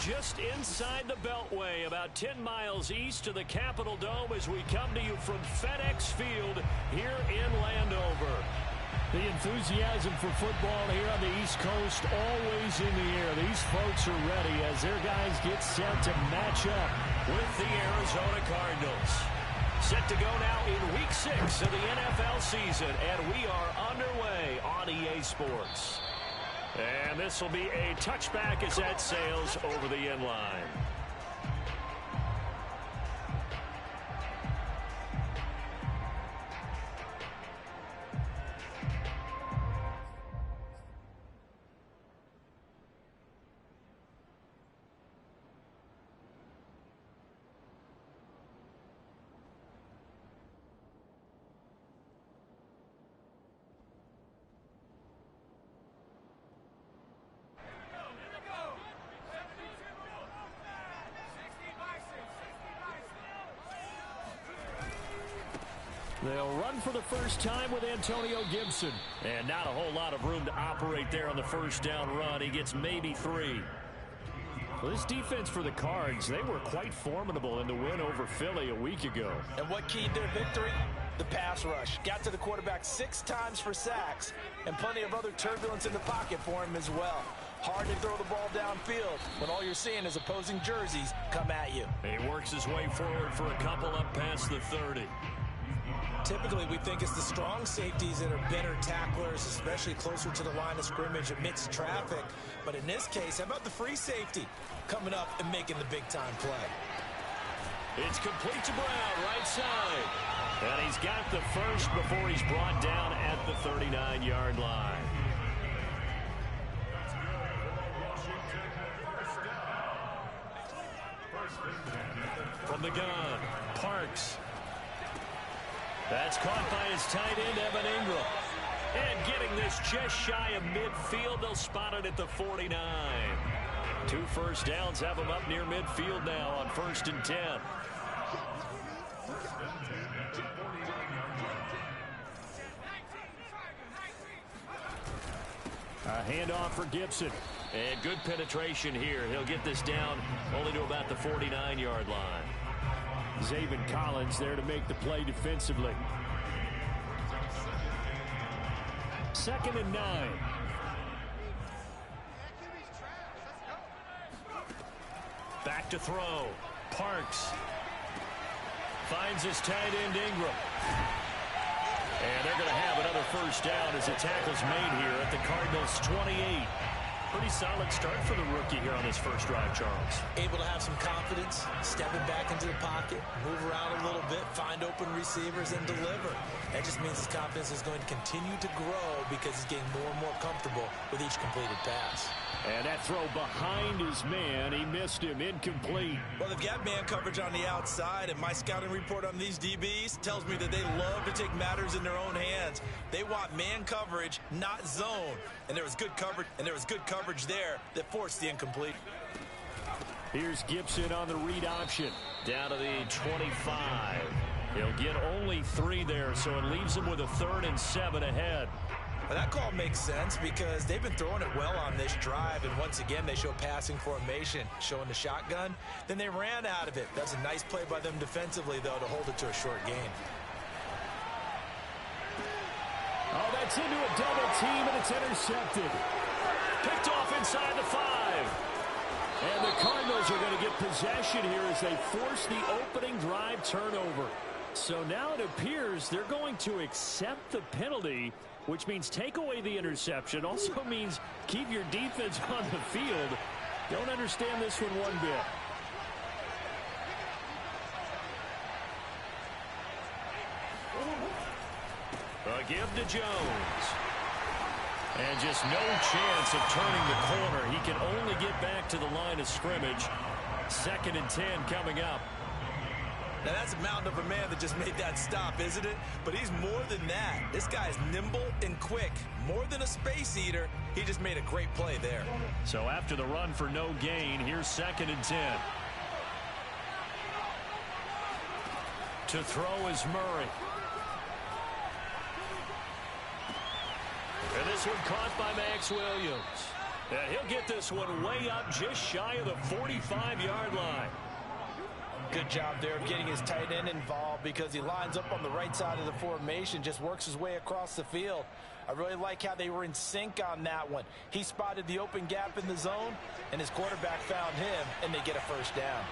just inside the Beltway, about 10 miles east of the Capitol Dome as we come to you from FedEx Field here in Landover. The enthusiasm for football here on the East Coast always in the air. These folks are ready as their guys get set to match up with the Arizona Cardinals. Set to go now in Week 6 of the NFL season, and we are underway on EA Sports. And this will be a touchback as that sails over the end line. They'll run for the first time with Antonio Gibson. And not a whole lot of room to operate there on the first down run. He gets maybe 3. Well, this defense for the Cards, they were quite formidable in the win over Philly a week ago. And what keyed their victory? The pass rush. Got to the quarterback 6 times for sacks, and plenty of other turbulence in the pocket for him as well. Hard to throw the ball downfield when all you're seeing is opposing jerseys come at you. He works his way forward for a couple up past the 30. Typically, we think it's the strong safeties that are better tacklers, especially closer to the line of scrimmage amidst traffic. But in this case, how about the free safety coming up and making the big-time play? It's complete to Brown, right side. And he's got the first before he's brought down at the 39-yard line. From the gun, Parks. That's caught by his tight end, Evan Ingram. And getting this just shy of midfield, they'll spot it at the 49. 2 first downs have him up near midfield now on 1st and 10. A handoff for Gibson. And good penetration here. He'll get this down only to about the 49-yard line. Zaven Collins there to make the play defensively. 2nd and 9. Back to throw. Parks finds his tight end Ingram. And they're going to have another first down as the tackle's made here at the Cardinals' 28. Pretty solid start for the rookie here on his first drive, Charles. Able to have some confidence, stepping back into the pocket, move around a little bit, find open receivers, and deliver. That just means his confidence is going to continue to grow because he's getting more and more comfortable with each completed pass. And that throw behind his man, he missed him, incomplete. Well, they've got man coverage on the outside, and my scouting report on these DBs tells me that they love to take matters in their own hands. They want man coverage, not zone. And there was good coverage there that forced the incomplete. Here's Gibson on the read option. Down to the 25. He'll get only 3 there, so it leaves him with a 3rd and 7 ahead. Well, that call makes sense because they've been throwing it well on this drive, and once again they show passing formation, showing the shotgun. Then they ran out of it. That's a nice play by them defensively, though, to hold it to a short gain. Oh, that's into a double team, and it's intercepted. Picked off inside the 5. And the Cardinals are going to get possession here as they force the opening drive turnover. So now it appears they're going to accept the penalty, which means take away the interception. Also means keep your defense on the field. Don't understand this one bit. A give to Jones. And just no chance of turning the corner. He can only get back to the line of scrimmage. 2nd and 10 coming up. Now that's a mountain of a man that just made that stop, isn't it? But he's more than that. This guy's nimble and quick. More than a space eater. He just made a great play there. So after the run for no gain, here's 2nd and 10. To throw is Murray. And this one caught by Max Williams. And he'll get this one way up just shy of the 45-yard line. Good job there of getting his tight end involved because he lines up on the right side of the formation, just works his way across the field. I really like how they were in sync on that one. He spotted the open gap in the zone, and his quarterback found him, and they get a first down.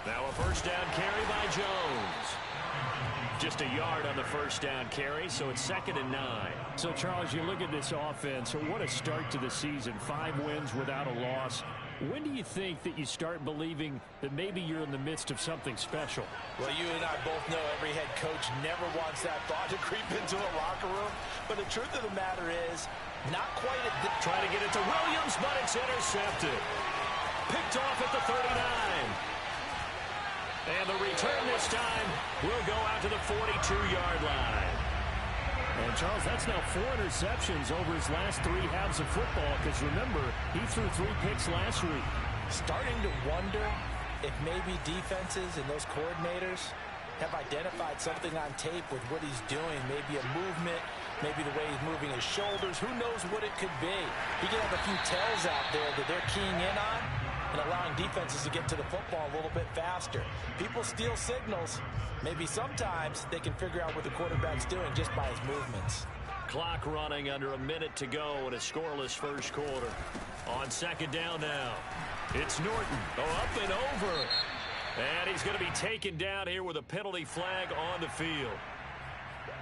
Now a first down carry by Jones. Just a yard on the first down carry, so it's 2nd and 9. So, Charles, you look at this offense, so what a start to the season. 5 wins without a loss. When do you think that you start believing that maybe you're in the midst of something special? Well, you and I both know every head coach never wants that thought to creep into a locker room. But the truth of the matter is, not quite at this. Trying to get it to Williams, but it's intercepted. Picked off at the 39. And the return this time will go out to the 42-yard line. And, Charles, that's now 4 interceptions over his last 3 halves of football, because, remember, he threw 3 picks last week. Starting to wonder if maybe defenses and those coordinators have identified something on tape with what he's doing. Maybe a movement, maybe the way he's moving his shoulders. Who knows what it could be? He could have a few tells out there that they're keying in on and allowing defenses to get to the football a little bit faster. People steal signals. Maybe sometimes they can figure out what the quarterback's doing just by his movements. Clock running, under a minute to go in a scoreless first quarter. On 2nd down now, it's Norton. Up and over. And he's going to be taken down here with a penalty flag on the field.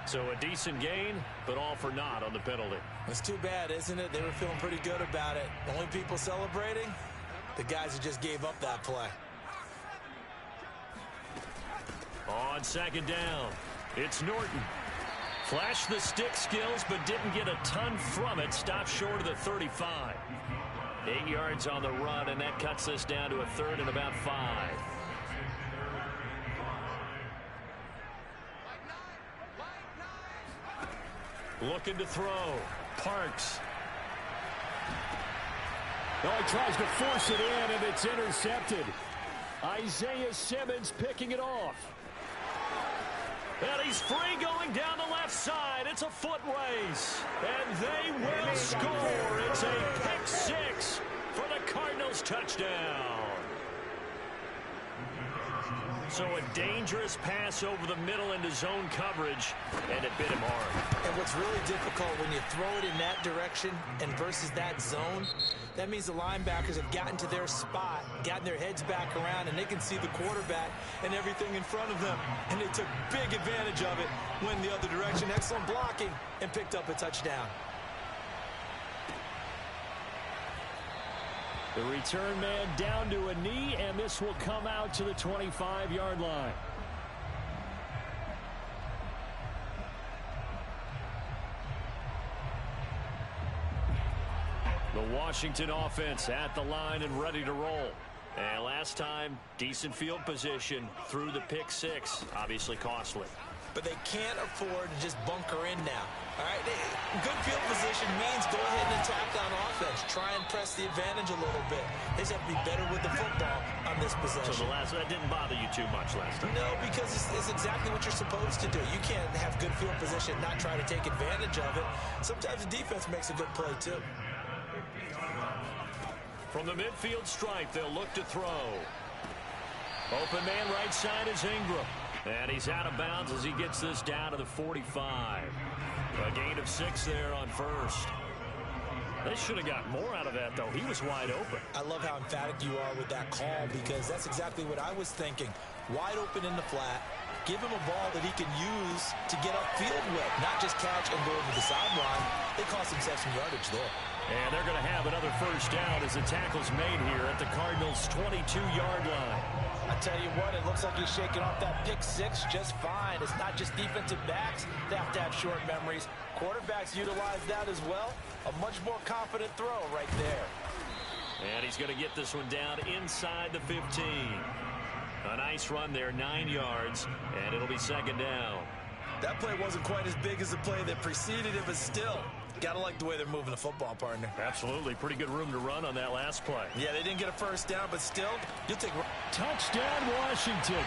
So a decent gain, but all for naught on the penalty. It's too bad, isn't it? They were feeling pretty good about it. The only people celebrating, the guys who just gave up that play. On 2nd down, it's Norton. Flashed the stick skills, but didn't get a ton from it. Stopped short of the 35. 8 yards on the run, and that cuts us down to a 3rd and about 5. Looking to throw. Parks. Oh, he tries to force it in, and it's intercepted. Isaiah Simmons picking it off. And he's free going down the left side. It's a foot race. And they will score. It's a pick 6 for the Cardinals touchdown. So a dangerous pass over the middle into zone coverage, and it bit him hard. And what's really difficult when you throw it in that direction and versus that zone, that means the linebackers have gotten to their spot, gotten their heads back around, and they can see the quarterback and everything in front of them. And they took big advantage of it, went the other direction, excellent blocking, and picked up a touchdown. The return man down to a knee, and this will come out to the 25-yard line. The Washington offense at the line and ready to roll. And last time, decent field position through the pick 6, obviously costly. But they can't afford to just bunker in now. All right, good field position means go ahead and attack on offense. Try and press the advantage a little bit. They just have to be better with the football on this possession. So that didn't bother you too much last time? No, because it's exactly what you're supposed to do. You can't have good field position and not try to take advantage of it. Sometimes the defense makes a good play, too. From the midfield stripe, they'll look to throw. Open man right side is Ingram. And he's out of bounds as he gets this down to the 45. A gain of 6 there on first. They should have got more out of that, though. He was wide open. I love how emphatic you are with that call, because that's exactly what I was thinking. Wide open in the flat. Give him a ball that he can use to get upfield with, not just catch and go over the sideline. They cost themselves some yardage there. And they're going to have another first down as the tackle's made here at the Cardinals' 22-yard line. I tell you what, it looks like he's shaking off that pick 6 just fine. It's not just defensive backs that have to have short memories. Quarterbacks utilize that as well. A much more confident throw right there. And he's going to get this one down inside the 15. A nice run there, 9 yards, and it'll be 2nd down. That play wasn't quite as big as the play that preceded it, but still, gotta like the way they're moving the football, partner. Absolutely. Pretty good room to run on that last play. Yeah, they didn't get a first down, but still, you'll take... Touchdown, Washington.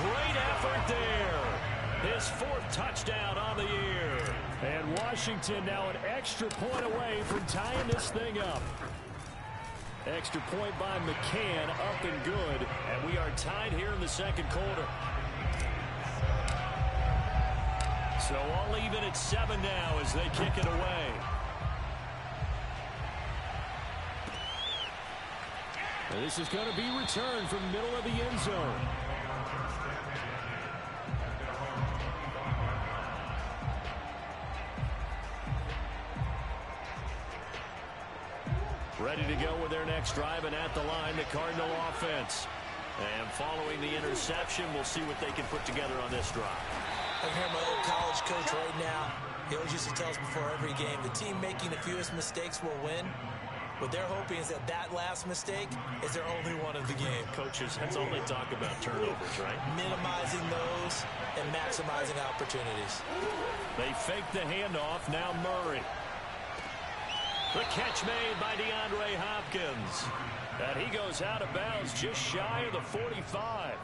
great effort there. His 4th touchdown on the year. And Washington now an extra point away from tying this thing up. Extra point by McCann, up and good. And we are tied here in the second quarter. So all even at 7 now as they kick it away. And this is going to be returned from the middle of the end zone. Ready to go with their next drive, and at the line, the Cardinal offense. And following the interception, we'll see what they can put together on this drive. I hear my old college coach right now. He always used to tell us before every game, the team making the fewest mistakes will win. What they're hoping is that that last mistake is their only one of the game. Coaches, that's all they talk about, turnovers, right? Minimizing those and maximizing opportunities. They fake the handoff. Now Murray. The catch made by DeAndre Hopkins. And he goes out of bounds just shy of the 45.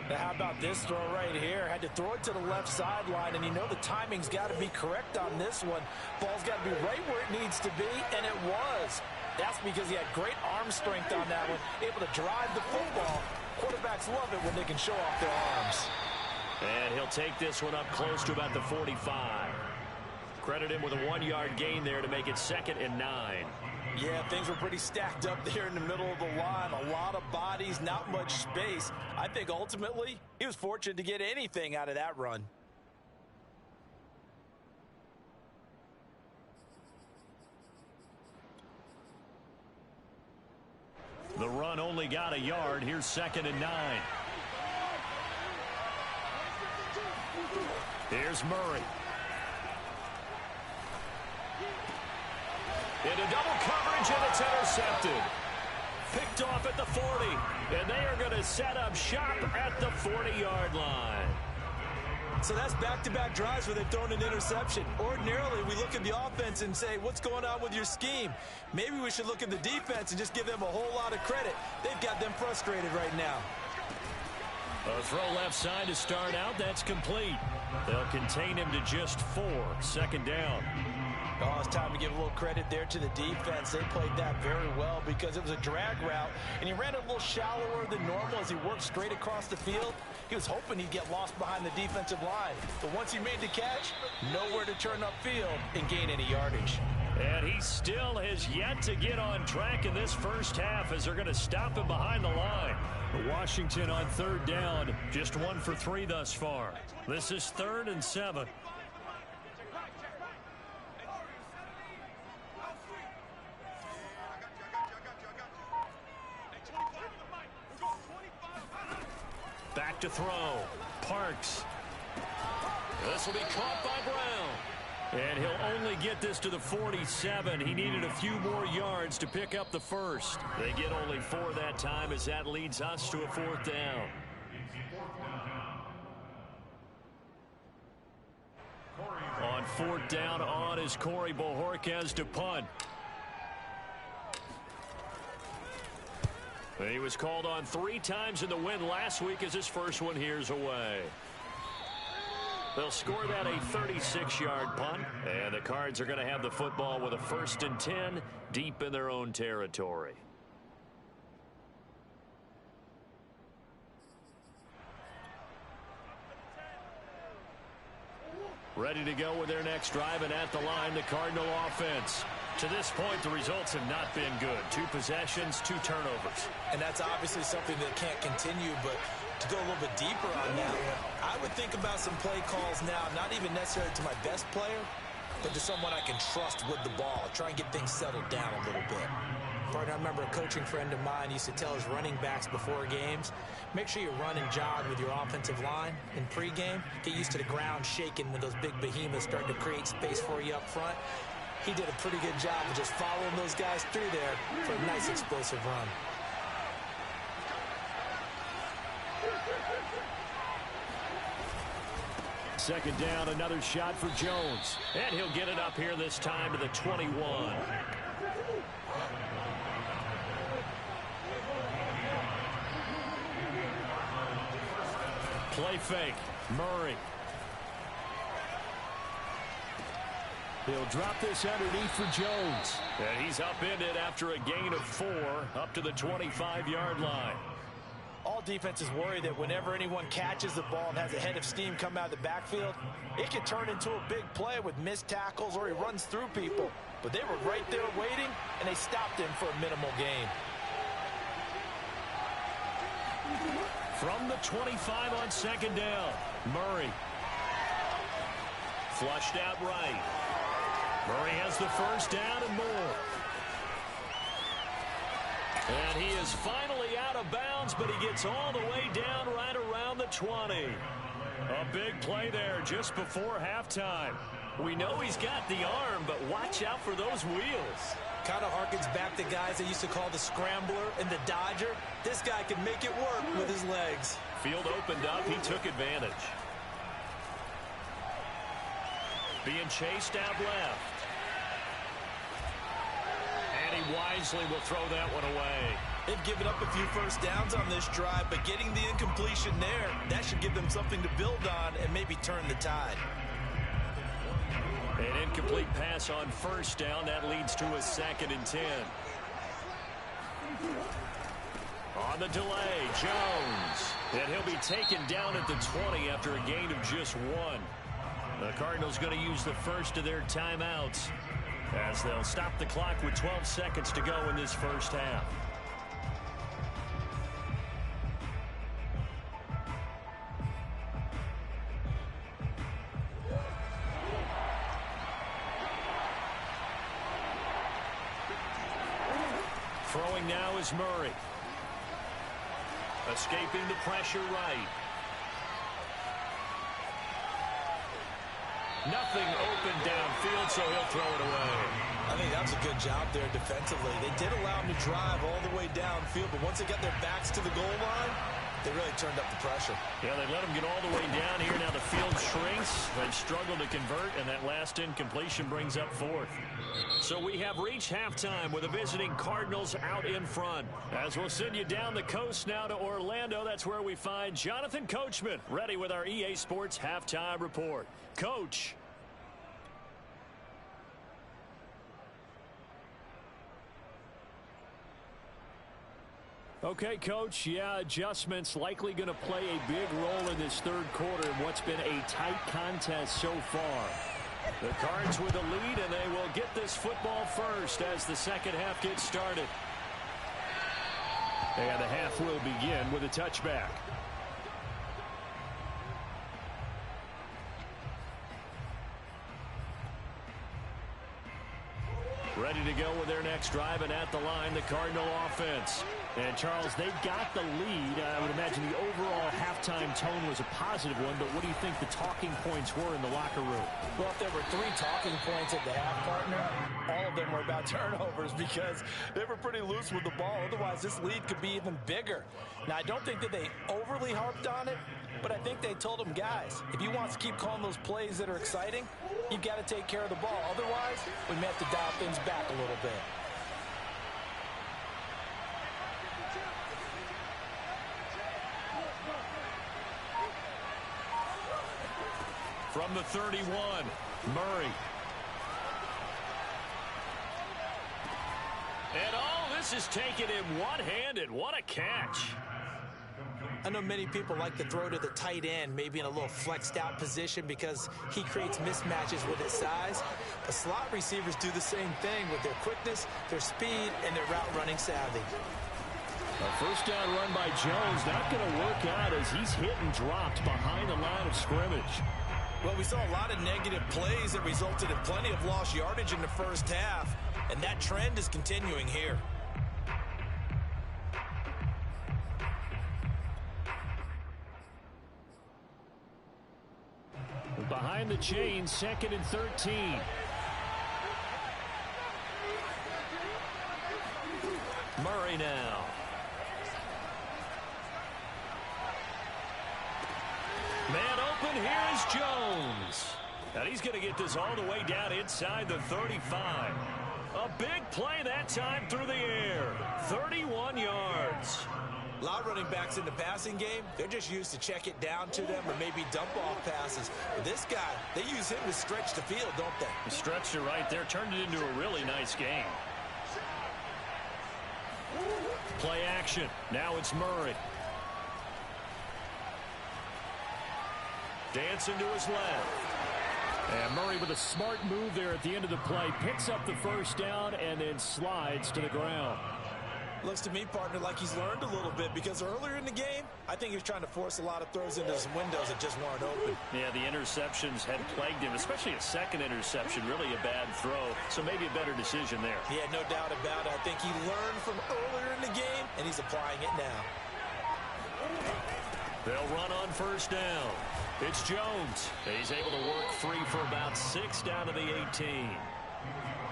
Now how about this throw right here? Had to throw it to the left sideline, and you know the timing's got to be correct on this one. Ball's got to be right where it needs to be, and it was. That's because he had great arm strength on that one, able to drive the football. Quarterbacks love it when they can show off their arms. And he'll take this one up close to about the 45. Credit him with a 1-yard gain there to make it 2nd and 9. Yeah, things were pretty stacked up there in the middle of the line. A lot of bodies, not much space. I think ultimately he was fortunate to get anything out of that run. The run only got a yard. Here's 2nd and 9. Here's Murray. Into double coverage, and it's intercepted. Picked off at the 40, and they are going to set up shop at the 40-yard line. So that's back-to-back drives where they've thrown an interception. Ordinarily, we look at the offense and say, what's going on with your scheme? Maybe we should look at the defense and just give them a whole lot of credit. They've got them frustrated right now. A throw left side to start out. That's complete. They'll contain him to just 4. 2nd down. Oh, it's time to give a little credit there to the defense. They played that very well because it was a drag route, and he ran it a little shallower than normal as he worked straight across the field. He was hoping he'd get lost behind the defensive line. But once he made the catch, nowhere to turn upfield and gain any yardage. And he still has yet to get on track in this first half as they're going to stop him behind the line. Washington on 3rd down, just 1 for 3 thus far. This is 3rd and 7. Back to throw. Parks. This will be caught by Brown. And he'll only get this to the 47. He needed a few more yards to pick up the first. They get only 4 that time as that leads us to a 4th down. On 4th down, on is Corey Bojorquez to punt. He was called on 3 times in the win last week as his first one here's away. They'll score that a 36-yard punt, and the Cards are going to have the football with a 1st and 10 deep in their own territory. Ready to go with their next drive, and at the line, the Cardinal offense. To this point, the results have not been good. 2 possessions, 2 turnovers. And that's obviously something that can't continue, but to go a little bit deeper on that one, I would think about some play calls now, not even necessarily to my best player, but to someone I can trust with the ball. Try and get things settled down a little bit. Partner, I remember a coaching friend of mine used to tell his running backs before games, make sure you run and jog with your offensive line in pregame. Get used to the ground shaking when those big behemoths start to create space for you up front. He did a pretty good job of just following those guys through there for a nice explosive run. Second down, another shot for Jones. And he'll get it up here this time to the 21. Play fake. Murray. He'll drop this underneath for Jones. And he's upended after a gain of 4 up to the 25-yard line. All defenses worry that whenever anyone catches the ball and has a head of steam come out of the backfield, it can turn into a big play with missed tackles or he runs through people. But they were right there waiting, and they stopped him for a minimal gain. From the 25 on second down, Murray. Flushed out right. Murray has the first down and more. And he is finally out of bounds, but he gets all the way down right around the 20. A big play there just before halftime. We know he's got the arm, but watch out for those wheels. Kind of harkens back to guys they used to call the scrambler and the dodger. This guy can make it work with his legs. Field opened up. He took advantage. Being chased out left. And he wisely will throw that one away. They've given up a few first downs on this drive, but getting the incompletion there, that should give them something to build on and maybe turn the tide. An incomplete pass on first down. That leads to a 2nd and 10. On the delay, Jones. And he'll be taken down at the 20 after a gain of just 1. The Cardinals going to use the first of their timeouts as they'll stop the clock with 12 seconds to go in this first half. Throwing now is Murray. Escaping the pressure right. Nothing open downfield, so he'll throw it away. I think that was a good job there defensively. They did allow him to drive all the way downfield, but once they got their backs to the goal line, they really turned up the pressure. Yeah, they let him get all the way down here. Now the field shrinks. They've struggled to convert, and that last incompletion brings up 4th. So we have reached halftime with the visiting Cardinals out in front. As we'll send you down the coast now to Orlando, that's where we find Jonathan Coachman ready with our EA Sports Halftime Report. Coach. Okay, Coach, yeah, adjustments likely going to play a big role in this third quarter in what's been a tight contest so far. The Cards with a lead, and they will get this football first as the second half gets started. And the half will begin with a touchback. Ready to go with their next drive, and at the line, the Cardinal offense. And, Charles, they've got the lead. I would imagine the overall halftime tone was a positive one, but what do you think the talking points were in the locker room? Well, if there were 3 talking points at the half, partner, all of them were about turnovers because they were pretty loose with the ball. Otherwise, this lead could be even bigger. Now, I don't think that they overly harped on it, but I think they told them, guys, if you want to keep calling those plays that are exciting, you've got to take care of the ball. Otherwise, we may have to dial things back a little bit. From the 31, Murray. And this is taken in one-handed. What a catch. I know many people like to throw to the tight end, maybe in a little flexed out position because he creates mismatches with his size. But slot receivers do the same thing with their quickness, their speed, and their route running savvy. A first down run by Jones, not going to work out as he's hit and dropped behind the line of scrimmage. Well, we saw a lot of negative plays that resulted in plenty of lost yardage in the first half, and that trend is continuing here. Behind the chains, 2nd and 13. Murray now. Man open, here is Jones. And he's going to get this all the way down inside the 35. A big play that time through the air. 31 yards. A lot of running backs in the passing game, they're just used to check it down to them or maybe dump off passes. But this guy, they use him to stretch the field, don't they? Stretched it right there, turned it into a really nice game. Play action. Now it's Murray. Dancing to his left. And Murray with a smart move there at the end of the play. Picks up the first down and then slides to the ground. Looks to me, partner, like he's learned a little bit because earlier in the game, I think he was trying to force a lot of throws into some windows that just weren't open. Yeah, the interceptions had plagued him, especially a second interception, really a bad throw. So maybe a better decision there. Yeah, no doubt about it. I think he learned from earlier in the game, and he's applying it now. They'll run on first down. It's Jones. He's able to work free for about 6 down to the 18.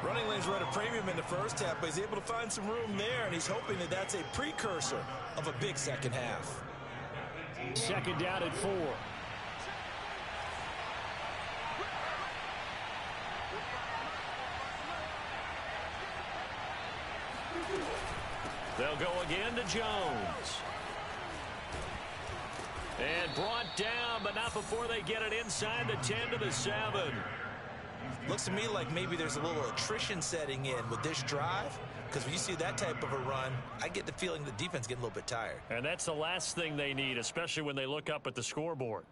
Running lanes were at a premium in the first half, but he's able to find some room there, and he's hoping that that's a precursor of a big second half. Second down at 4. They'll go again to Jones. And brought down, but not before they get it inside the 10 to the 7. Looks to me like maybe there's a little attrition setting in with this drive, because when you see that type of a run, I get the feeling the defense getting a little bit tired. And that's the last thing they need, especially when they look up at the scoreboard.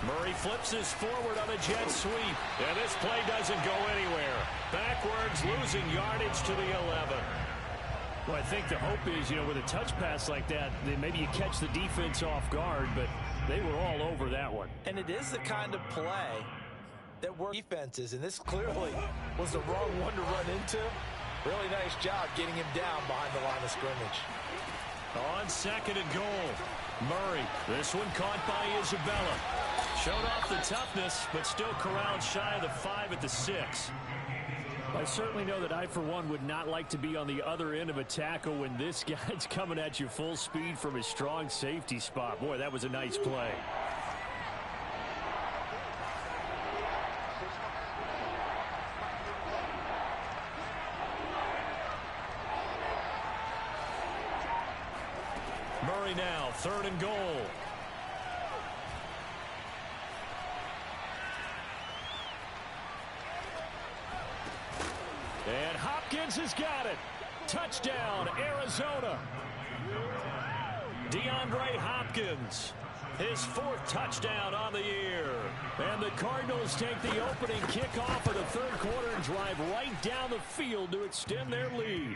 Murray flips this forward on a jet sweep. And this play doesn't go anywhere. Backwards, losing yardage to the 11. Well, I think the hope is, with a touch pass like that, then maybe you catch the defense off guard, but they were all over that one. And it is the kind of play that works defenses, and this clearly was the wrong one to run into. Really nice job getting him down behind the line of scrimmage. On second and goal, Murray. This one caught by Isabella. Showed off the toughness, but still corralled shy of the 5 at the 6. I certainly know that I, for one, would not like to be on the other end of a tackle when this guy's coming at you full speed from his strong safety spot. Boy, that was a nice play. Murray now, third and goal. And Hopkins has got it. Touchdown, Arizona. DeAndre Hopkins, his 4th touchdown on the year. And the Cardinals take the opening kickoff of the third quarter and drive right down the field to extend their lead.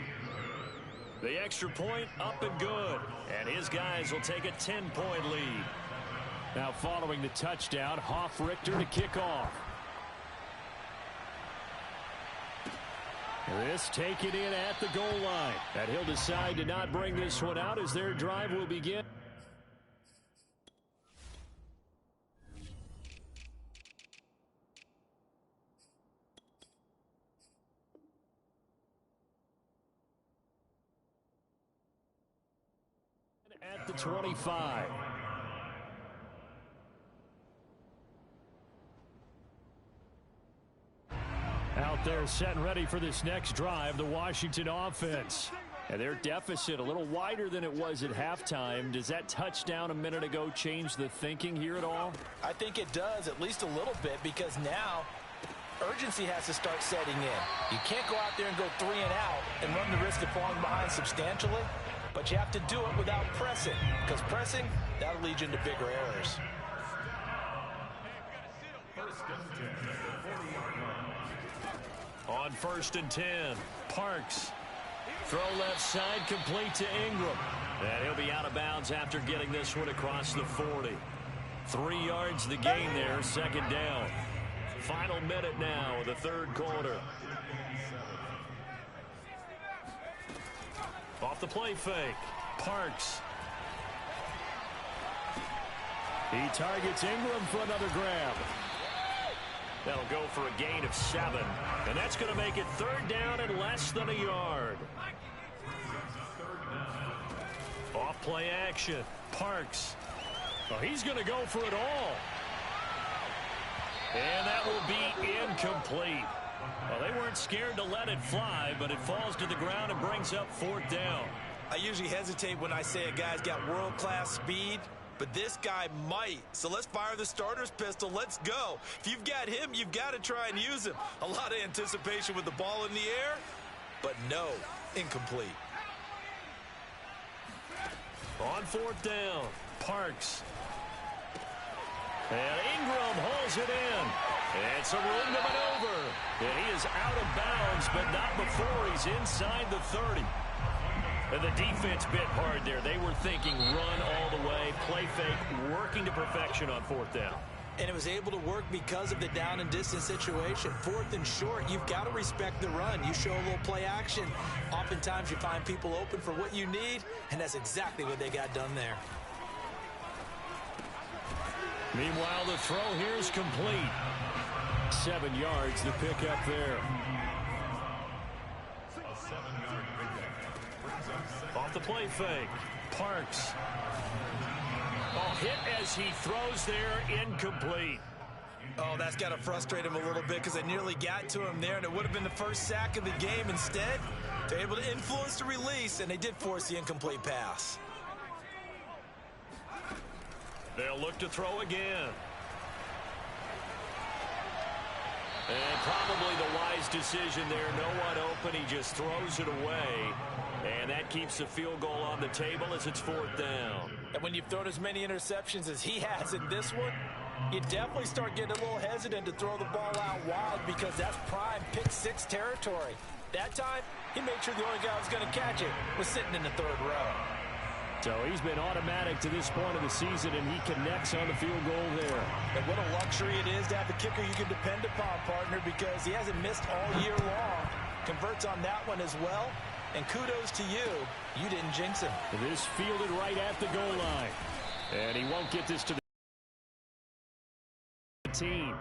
The extra point up and good. And his guys will take a 10-point lead. Now following the touchdown, Hoff-Richter to kick off. This taken in at the goal line. And he'll decide to not bring this one out as their drive will begin. At the 25. Out there set and ready for this next drive, the Washington offense. And their deficit a little wider than it was at halftime. Does that touchdown a minute ago change the thinking here at all? I think it does, at least a little bit, because now urgency has to start setting in. You can't go out there and go 3 and out and run the risk of falling behind substantially, but you have to do it without pressing, because pressing, that'll lead you into bigger errors. On first and 10, Parks. Throw left side, complete to Ingram. And he'll be out of bounds after getting this one across the 40. 3 yards the gain there, second down. Final minute now of the third quarter. Off the play fake, Parks. He targets Ingram for another grab. That'll go for a gain of 7. And that's going to make it third down and less than a yard. Off play action. Parks Oh, he's going to go for it all. And that will be incomplete. Well, they weren't scared to let it fly, but it falls to the ground and brings up 4th down. I usually hesitate when I say a guy's got world-class speed, but this guy might. So let's fire the starter's pistol. Let's go. If you've got him, you've got to try and use him. A lot of anticipation with the ball in the air, but no, incomplete. On 4th down, Parks. And Ingram hauls it in. It's a room to maneuver. And he is out of bounds, but not before he's inside the 30. And the defense bit hard there. They were thinking run all the way, play fake, working to perfection on 4th down. And it was able to work because of the down and distance situation. 4th and short, you've got to respect the run. You show a little play action. Oftentimes you find people open for what you need, and that's exactly what they got done there. Meanwhile, the throw here is complete. 7 yards to pick up there. Off the play fake, Parks. Oh, hit as he throws there, incomplete. Oh, that's got to frustrate him a little bit because they nearly got to him there, and it would have been the first sack of the game. Instead, they're able to influence the release, and they did force the incomplete pass. They'll look to throw again. And probably the wise decision there. No one open. He just throws it away. And that keeps the field goal on the table as it's 4th down. And when you've thrown as many interceptions as he has in this one, you definitely start getting a little hesitant to throw the ball out wide because that's prime pick 6 territory. That time, he made sure the only guy who was going to catch it was sitting in the 3rd row. So he's been automatic to this point of the season, and he connects on the field goal there. And what a luxury it is to have a kicker you can depend upon, partner, because he hasn't missed all year long. Converts on that one as well. And kudos to you. You didn't jinx him. This fielded right at the goal line. And he won't get this to the team.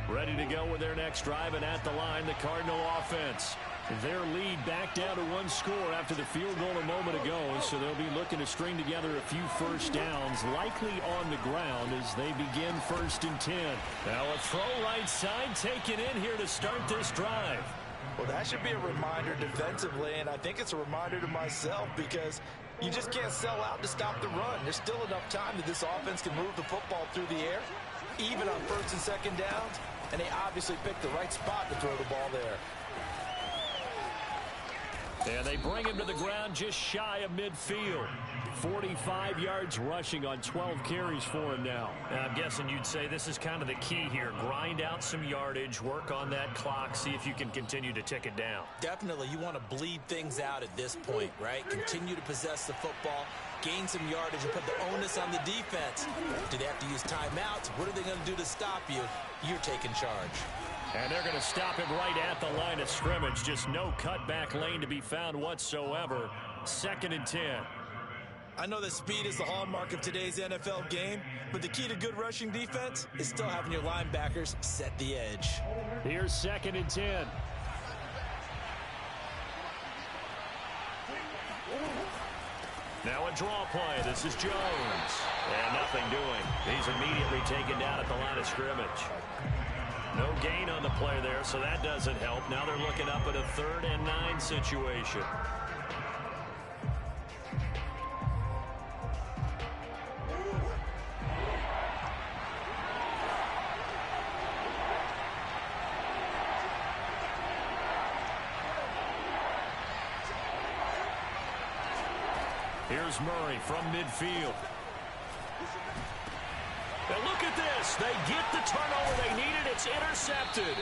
Ready to go with their next drive, and at the line, the Cardinal offense. Their lead back down to 1 score after the field goal a moment ago, so they'll be looking to string together a few first downs, likely on the ground as they begin 1st and 10. Now a throw right side taken in here to start this drive. Well, that should be a reminder defensively, and I think it's a reminder to myself because you just can't sell out to stop the run. There's still enough time that this offense can move the football through the air, even on 1st and 2nd downs, and they obviously picked the right spot to throw the ball there. And they bring him to the ground just shy of midfield. 45 yards rushing on 12 carries for him now. And I'm guessing you'd say this is kind of the key here. Grind out some yardage, work on that clock, see if you can continue to tick it down. Definitely, you want to bleed things out at this point, right? Continue to possess the football, gain some yardage, and put the onus on the defense. Do they have to use timeouts? What are they going to do to stop you? You're taking charge. And they're going to stop him right at the line of scrimmage. Just no cutback lane to be found whatsoever. 2nd and 10. I know that speed is the hallmark of today's NFL game, but the key to good rushing defense is still having your linebackers set the edge. Here's 2nd and 10. Now a draw play. This is Jones. And nothing doing. He's immediately taken down at the line of scrimmage. No gain on the play there, so that doesn't help. Now they're looking up at a 3rd and 9 situation. Here's Murray from midfield. And look at this. They get the turnover they needed. It's intercepted.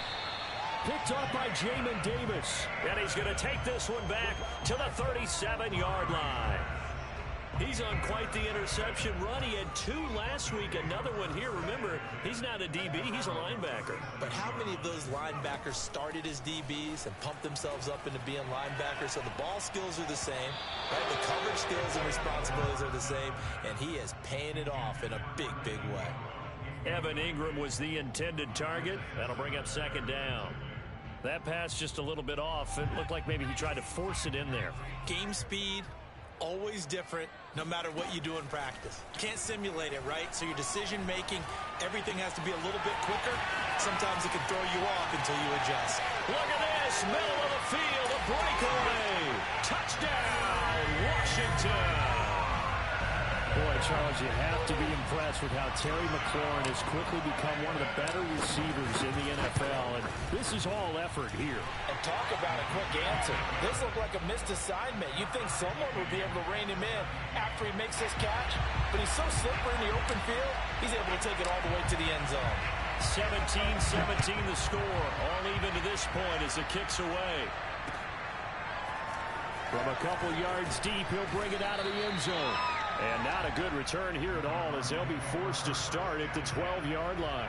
Picked off by Jamin Davis. And he's going to take this one back to the 37-yard line. He's on quite the interception run. He had 2 last week, another one here. Remember, he's not a DB, he's a linebacker. But how many of those linebackers started as DBs and pumped themselves up into being linebackers? So the ball skills are the same, right? The coverage skills and responsibilities are the same, and he is paying it off in a big, big way. Evan Ingram was the intended target. That'll bring up second down. That pass just a little bit off. It looked like maybe he tried to force it in there. Game speed, always different, no matter what you do in practice. You can't simulate it, right? So your decision-making, everything has to be a little bit quicker. Sometimes it can throw you off until you adjust. Look at this, middle of the field, a breakaway. Touchdown, Washington. Boy, Charles, you have to be impressed with how Terry McLaurin has quickly become one of the better receivers in the NFL, and this is all effort here. And talk about a quick answer. This looked like a missed assignment. You'd think someone would be able to rein him in after he makes this catch, but he's so slippery in the open field, he's able to take it all the way to the end zone. 17-17 the score. All even to this point as it kicks away. From a couple yards deep, he'll bring it out of the end zone. And not a good return here at all as they'll be forced to start at the 12-yard line.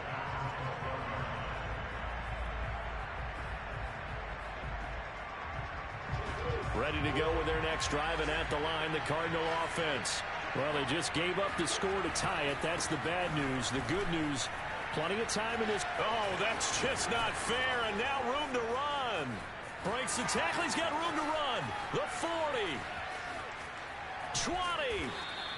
Ready to go with their next drive, and at the line, the Cardinal offense. Well, they just gave up the score to tie it. That's the bad news. The good news, plenty of time in this. Oh, that's just not fair, and now room to run. Breaks the tackle. He's got room to run. The 40. 20.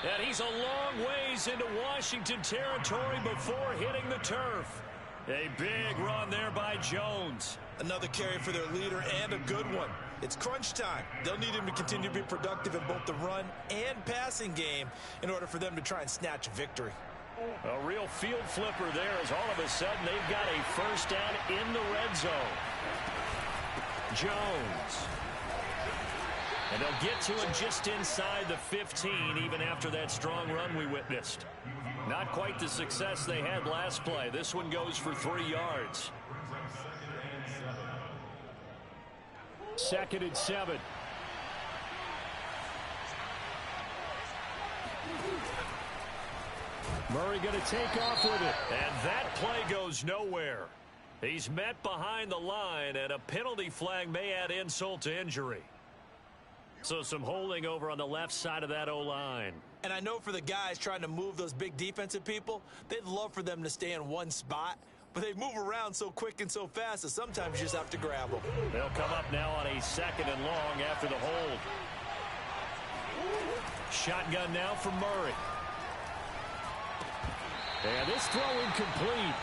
And he's a long ways into Washington territory before hitting the turf. A big run there by Jones. Another carry for their leader and a good one. It's crunch time. They'll need him to continue to be productive in both the run and passing game in order for them to try and snatch a victory. A real field flipper there as all of a sudden they've got a first down in the red zone. Jones. And they'll get to it just inside the 15 even after that strong run we witnessed. Not quite the success they had last play. This one goes for 3 yards. 2nd and 7. Murray going to take off with it. And that play goes nowhere. He's met behind the line, and a penalty flag may add insult to injury. So some holding over on the left side of that O-line. And I know for the guys trying to move those big defensive people, they'd love for them to stay in one spot. But they move around so quick and so fast that sometimes you just have to grab them. They'll come up now on a 2nd and long after the hold. Shotgun now for Murray. And this throw incomplete.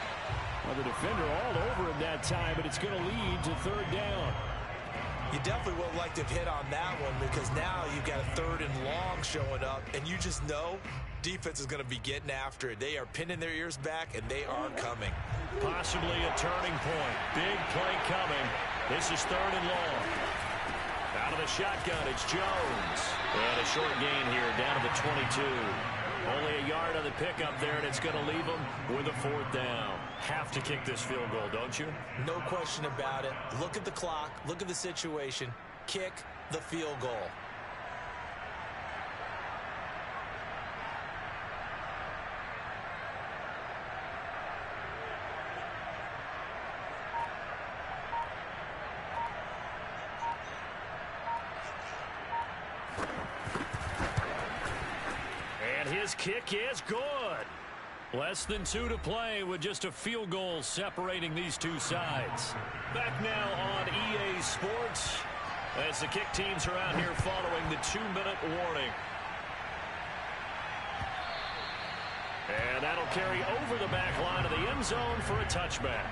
Well, the defender all over him that time, but it's going to lead to 3rd down. You definitely would like to have hit on that one because now you've got a 3rd and long showing up, and you just know defense is going to be getting after it. They are pinning their ears back, and they are coming. Possibly a turning point. Big play coming. This is 3rd and long. Out of the shotgun, it's Jones. And a short gain here down to the 22. Only a yard on the pickup there, and it's going to leave them with a 4th down. Have to kick this field goal, don't you? No question about it. Look at the clock. Look at the situation. Kick the field goal. His kick is good. Less than 2 to play with just a field goal separating these two sides. Back now on EA Sports as the kick teams are out here following the 2-minute warning. And that'll carry over the back line of the end zone for a touchback.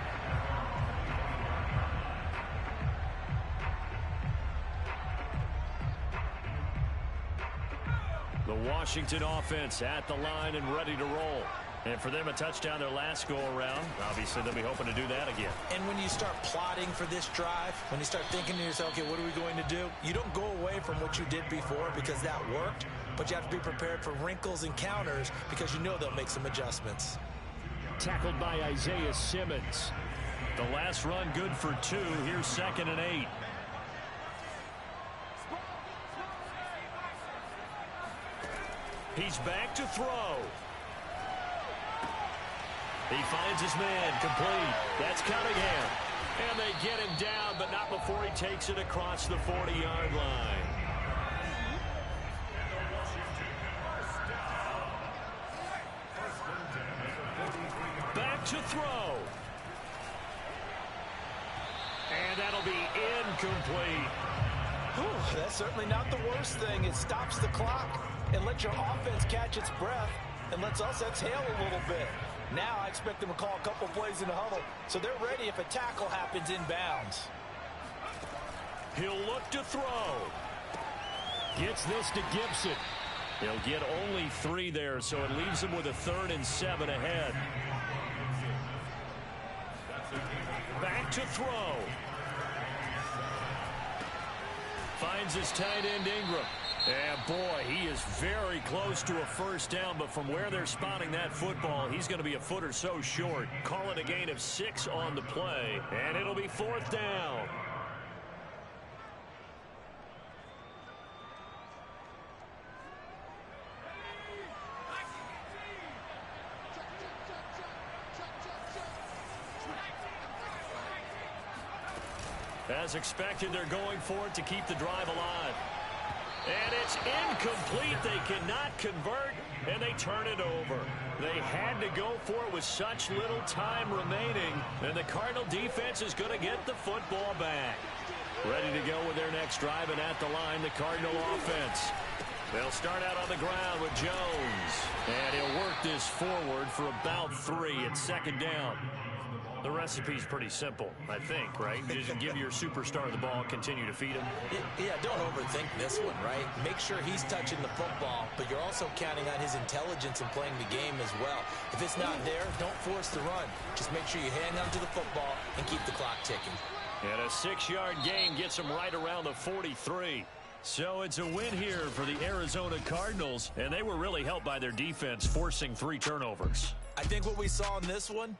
The Washington offense at the line and ready to roll. And for them, a touchdown their last go-around. Obviously, they'll be hoping to do that again. And when you start plotting for this drive, when you start thinking to yourself, okay, what are we going to do? You don't go away from what you did before because that worked, but you have to be prepared for wrinkles and counters because you know they'll make some adjustments. Tackled by Isaiah Simmons. The last run good for 2. Here's 2nd and 8. He's back to throw. He finds his man complete. That's Cunningham. And they get him down, but not before he takes it across the 40-yard line. And that'll be incomplete. Whew, that's certainly not the worst thing. It stops the clock and lets your offense catch its breath and lets us exhale a little bit. Now I expect them to call a couple plays in the huddle, so they're ready if a tackle happens inbounds. He'll look to throw. Gets this to Gibson. He'll get only 3 there, so it leaves him with a 3rd and 7 ahead. Back to throw. Finds his tight end Ingram. And boy, he is very close to a first down, but from where they're spotting that football, he's going to be a foot or so short. Call it a gain of 6 on the play, and it'll be 4th down. As expected, they're going for it to keep the drive alive. And it's incomplete. They cannot convert, and they turn it over. They had to go for it with such little time remaining, and the Cardinal defense is going to get the football back. Ready to go with their next drive, and at the line, the Cardinal offense. They'll start out on the ground with Jones, and he'll work this forward for about 3 at 2nd down. The recipe's pretty simple, I think, right? You just give your superstar the ball, continue to feed him. Yeah, don't overthink this one, right? Make sure he's touching the football, but you're also counting on his intelligence in playing the game as well. If it's not there, don't force the run. Just make sure you hang on to the football and keep the clock ticking. And a 6-yard gain gets him right around the 43. So it's a win here for the Arizona Cardinals, and they were really helped by their defense forcing 3 turnovers. I think what we saw in this one